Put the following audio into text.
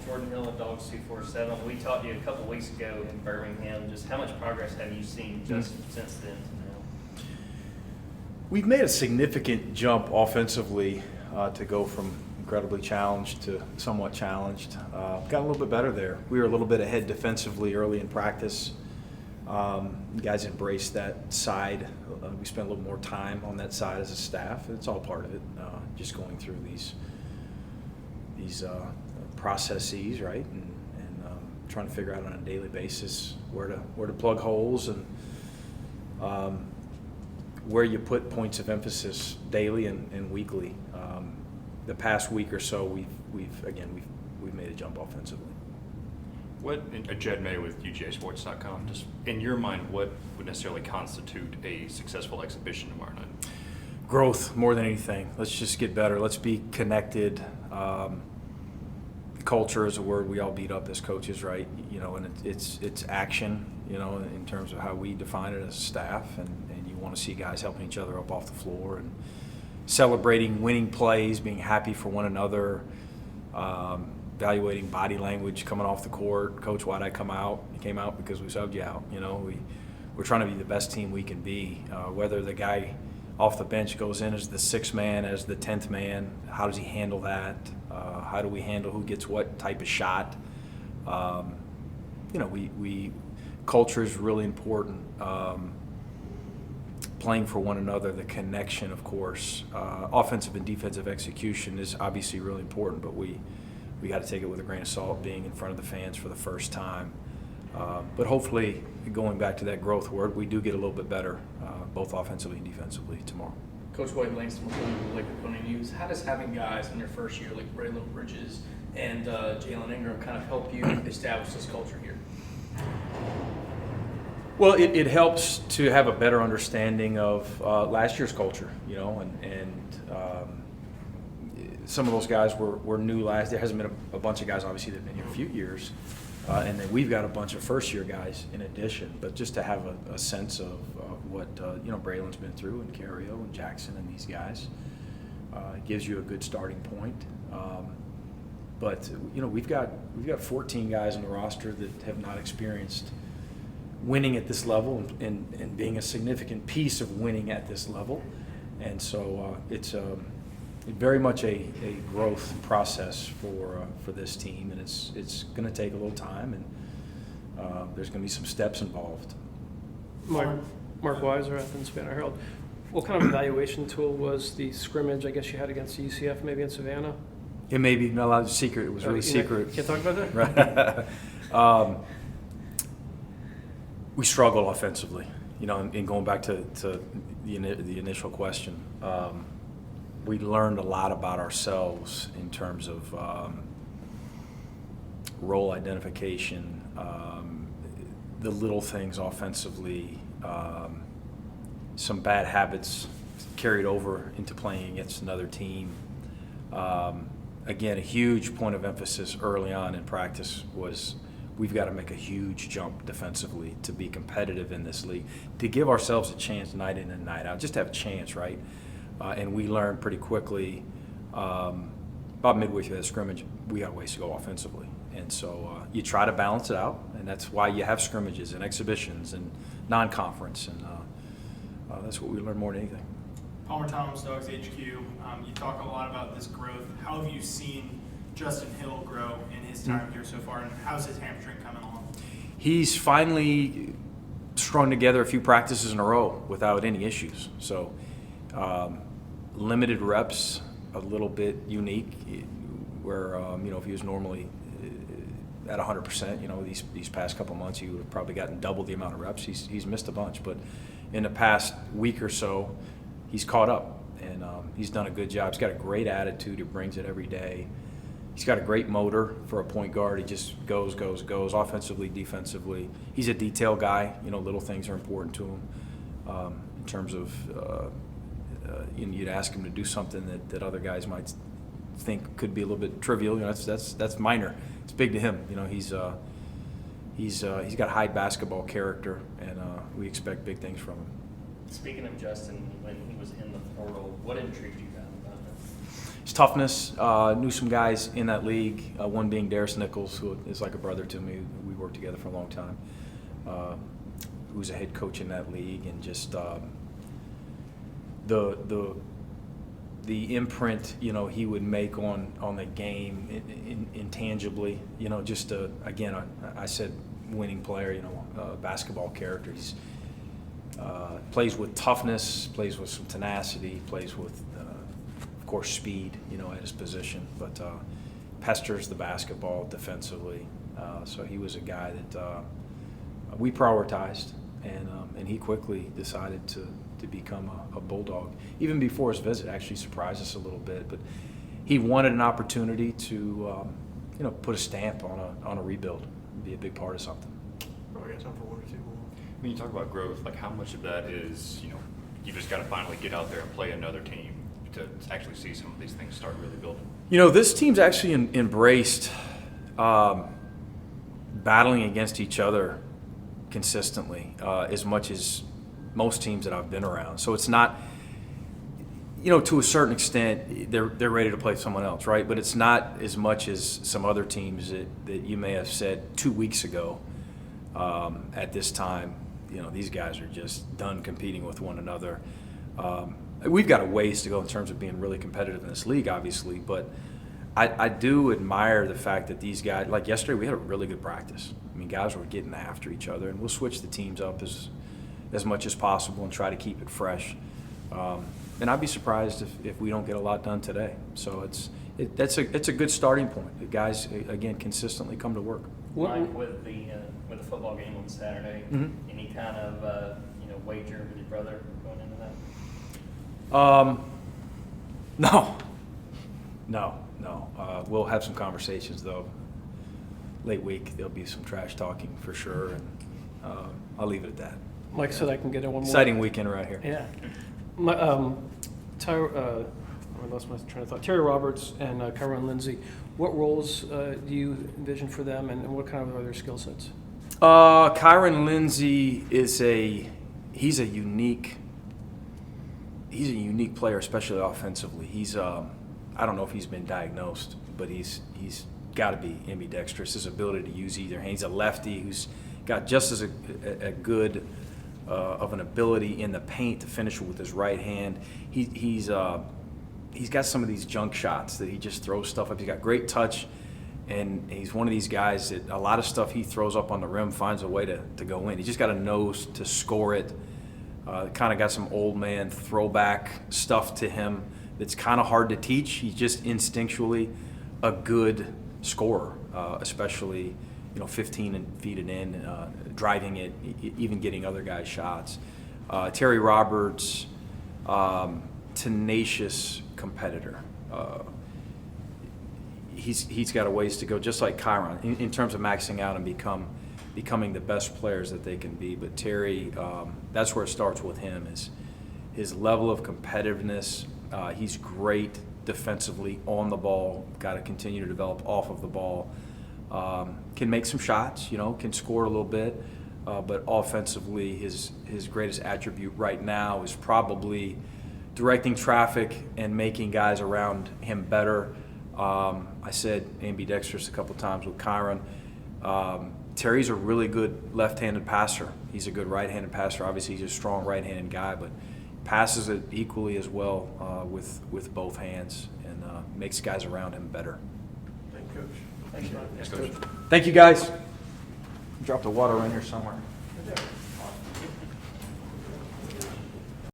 Jordan Hill of Dogs 247. We talked to you a couple weeks ago in Birmingham. Just how much progress have you seen just since then to now? We've made a significant jump offensively to go from incredibly challenged to somewhat challenged. Got a little bit better there. We were a little bit ahead defensively early in practice. You guys embraced that side. We spent a little more time on that side as a staff. It's all part of it, just going through these processes, right, and trying to figure out on a daily basis where to plug holes and where you put points of emphasis daily and weekly. The past week or so, we've made a jump offensively. Jed May with UGAsports.com. Just in your mind, what would necessarily constitute a successful exhibition tomorrow night? Growth more than anything. Let's just get better. Let's be connected. Culture is a word we all beat up as coaches, right? You know, and it's action. You know, in terms of how we define it as a staff, and you want to see guys helping each other up off the floor and celebrating winning plays, being happy for one another. Evaluating body language coming off the court. Coach, why'd I come out? He came out because we subbed you out. You know, we're trying to be the best team we can be. Whether the guy off the bench goes in as the 6th man, as the 10th man, how does he handle that? How do we handle who gets what type of shot? You know, we culture is really important. Playing for one another, the connection, of course. Offensive and defensive execution is obviously really important, but we got to take it with a grain of salt, being in front of the fans for the first time. But hopefully, going back to that growth word, we do get a little bit better, both offensively and defensively tomorrow. Coach Wade Langston with the Lakewood Pony News. How does having guys in their first year like Braylon Bridges and Jalen Ingram kind of help you establish this culture here? Well, it helps to have a better understanding of last year's culture, you know, and some of those guys were new last. There hasn't been a bunch of guys, obviously, that have been here a few years, and then we've got a bunch of first-year guys in addition. But just to have a sense of what you know Braylon's been through, and Cario and Jackson and these guys, gives you a good starting point. But you know we've got 14 guys on the roster that have not experienced winning at this level and being a significant piece of winning at this level, and so it's very much a growth process for this team, and it's going to take a little time, and there's going to be some steps involved. Mark Weiser, Athens Banner Herald. What kind of evaluation tool was the scrimmage, I guess you had against UCF, maybe in Savannah? It may be not allowed to secret. It was really secret. Can't talk about that? Right. We struggled offensively, you know, and going back to the initial question. We learned a lot about ourselves in terms of role identification, the little things offensively, some bad habits carried over into playing against another team. Again, a huge point of emphasis early on in practice was we've got to make a huge jump defensively to be competitive in this league, to give ourselves a chance night in and night out, just to have a chance, right? And we learned pretty quickly, about midway through that scrimmage, we got ways to go offensively. And so you try to balance it out, and that's why you have scrimmages and exhibitions and non-conference, and that's what we learned more than anything. Palmer Thomas, Dogs HQ. You talk a lot about this growth. How have you seen Justin Hill grow in his time here so far, and how's his hamstring coming along? He's finally strung together a few practices in a row without any issues. So limited reps, a little bit unique, where you know, if he was normally at 100%, you know, these past couple months, he would have probably gotten double the amount of reps. He's missed a bunch, but in the past week or so, he's caught up, and he's done a good job. He's got a great attitude. He brings it every day. He's got a great motor for a point guard. He just goes, offensively, defensively. He's a detail guy. You know, little things are important to him in terms of you'd ask him to do something that other guys might think could be a little bit trivial. You know, that's minor. It's big to him. You know, he's got high basketball character, and we expect big things from him. Speaking of Justin, when he was in the portal, what intrigued you guys about him? his toughness. Knew some guys in that league, one being Darius Nichols, who is like a brother to me. We worked together for a long time. Who's a head coach in that league, and just the imprint, you know, he would make on the game intangibly, you know, just again, I said winning player, you know, basketball character. He's plays with toughness, plays with some tenacity, plays with, of course, speed, you know, at his position, but pesters the basketball defensively. So he was a guy that we prioritized, and he quickly decided to become a Bulldog. Even before his visit, actually surprised us a little bit, but he wanted an opportunity to, you know, put a stamp on a rebuild, be a big part of something. Probably got time for one or two more. When you talk about growth, like how much of that is, you know, you just got to finally get out there and play another team to actually see some of these things start really building? You know, this team's actually embraced battling against each other consistently as much as most teams that I've been around. So it's not, you know, to a certain extent, they're ready to play someone else, right? But it's not as much as some other teams that you may have said 2 weeks ago at this time. You know, these guys are just done competing with one another. We've got a ways to go in terms of being really competitive in this league, obviously, but I do admire the fact that these guys, like yesterday, we had a really good practice. I mean, guys were getting after each other, and we'll switch the teams up as much as possible and try to keep it fresh. And I'd be surprised if we don't get a lot done today. So it's a good starting point. The guys, again, consistently come to work. Mike, with the football game on Saturday, Mhm. any kind of you know, wager with your brother going into that? No. We'll have some conversations though. Late week, there'll be some trash talking for sure, and I'll leave it at that. Mike said I can get in one more. Exciting weekend right here. Yeah. I lost my train of thought. Terry Roberts and Kyron Lindsey, what roles do you envision for them, and what kind of are their skill sets? Kyron Lindsey he's a unique player, especially offensively. He's I don't know if he's been diagnosed, but he's got to be ambidextrous. His ability to use either hand. He's a lefty who's got just as a good of an ability in the paint to finish with his right hand. He's got some of these junk shots that he just throws stuff up. He's got great touch, and he's one of these guys that a lot of stuff he throws up on the rim finds a way to go in. He's just got a nose to score it. Kind of got some old man throwback stuff to him that's kind of hard to teach. He's just instinctually a good scorer, especially 15 feet and in, driving it, even getting other guys shots. Terry Roberts, tenacious competitor. He's got a ways to go, just like Kyron, in terms of maxing out and becoming the best players that they can be. But Terry, that's where it starts with him, is his level of competitiveness. He's great defensively on the ball, got to continue to develop off of the ball. Can make some shots, can score a little bit, but offensively his greatest attribute right now is probably directing traffic and making guys around him better. I said ambidextrous a couple times with Kyron. Terry's a really good left-handed passer. He's a good right-handed passer. Obviously, he's a strong right-handed guy, but passes it equally as well with both hands, and makes guys around him better. Thank you, Coach. Thanks, Mike. Yes, Coach. Thank you, guys. Drop the water in here somewhere. Good job.